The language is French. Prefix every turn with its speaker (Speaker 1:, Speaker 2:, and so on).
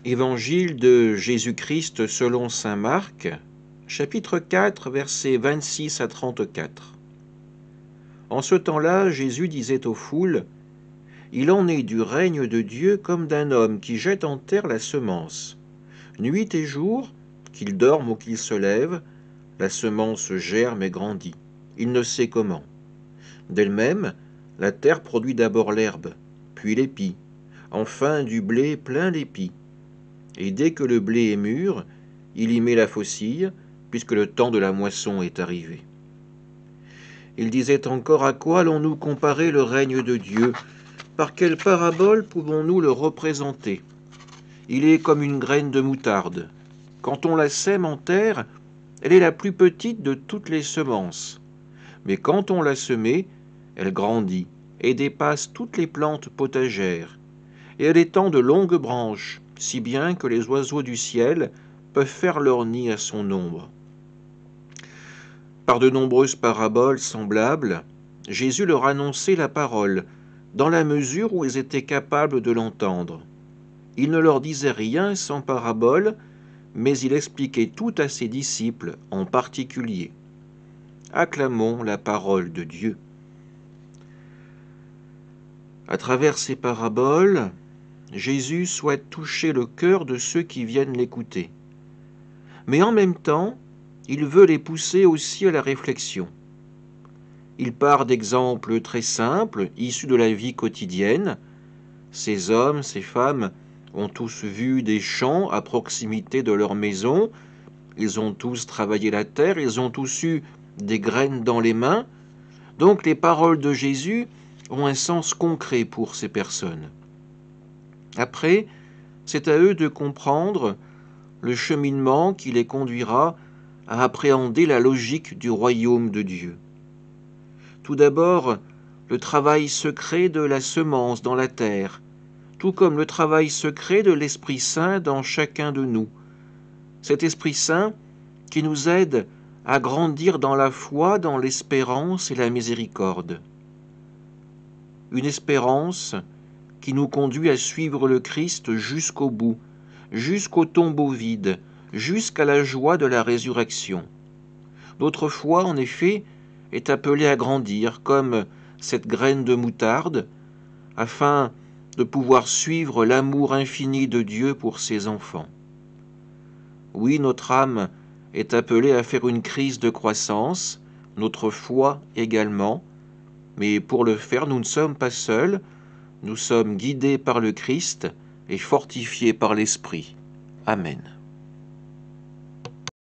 Speaker 1: Évangile de Jésus-Christ selon saint Marc, chapitre 4, versets 26 à 34. En ce temps-là, Jésus disait aux foules, « Il en est du règne de Dieu comme d'un homme qui jette en terre la semence. Nuit et jour, qu'il dorme ou qu'il se lève, la semence germe et grandit. Il ne sait comment. D'elle-même, la terre produit d'abord l'herbe, puis l'épi, enfin du blé plein d'épi. Et dès que le blé est mûr, il y met la faucille, puisque le temps de la moisson est arrivé. » Il disait encore, « À quoi allons-nous comparer le règne de Dieu? Par quelle parabole pouvons-nous le représenter? Il est comme une graine de moutarde. Quand on la sème en terre, elle est la plus petite de toutes les semences. Mais quand on l'a semée, elle grandit et dépasse toutes les plantes potagères. Et elle étend de longues branches, si bien que les oiseaux du ciel peuvent faire leur nid à son ombre. » Par de nombreuses paraboles semblables, Jésus leur annonçait la parole, dans la mesure où ils étaient capables de l'entendre. Il ne leur disait rien sans parabole, mais il expliquait tout à ses disciples en particulier. Acclamons la parole de Dieu. À travers ces paraboles, Jésus souhaite toucher le cœur de ceux qui viennent l'écouter. Mais en même temps, il veut les pousser aussi à la réflexion. Il part d'exemples très simples, issus de la vie quotidienne. Ces hommes, ces femmes ont tous vu des champs à proximité de leur maison, ils ont tous travaillé la terre, ils ont tous eu des graines dans les mains. Donc les paroles de Jésus ont un sens concret pour ces personnes. Après, c'est à eux de comprendre le cheminement qui les conduira à appréhender la logique du royaume de Dieu. Tout d'abord, le travail secret de la semence dans la terre, tout comme le travail secret de l'Esprit Saint dans chacun de nous. Cet Esprit Saint qui nous aide à grandir dans la foi, dans l'espérance et la miséricorde. Une espérance qui nous conduit à suivre le Christ jusqu'au bout, jusqu'au tombeau vide, jusqu'à la joie de la résurrection. Notre foi, en effet, est appelée à grandir comme cette graine de moutarde, afin de pouvoir suivre l'amour infini de Dieu pour ses enfants. Oui, notre âme est appelée à faire une crise de croissance, notre foi également, mais pour le faire, nous ne sommes pas seuls, nous sommes guidés par le Christ et fortifiés par l'Esprit. Amen.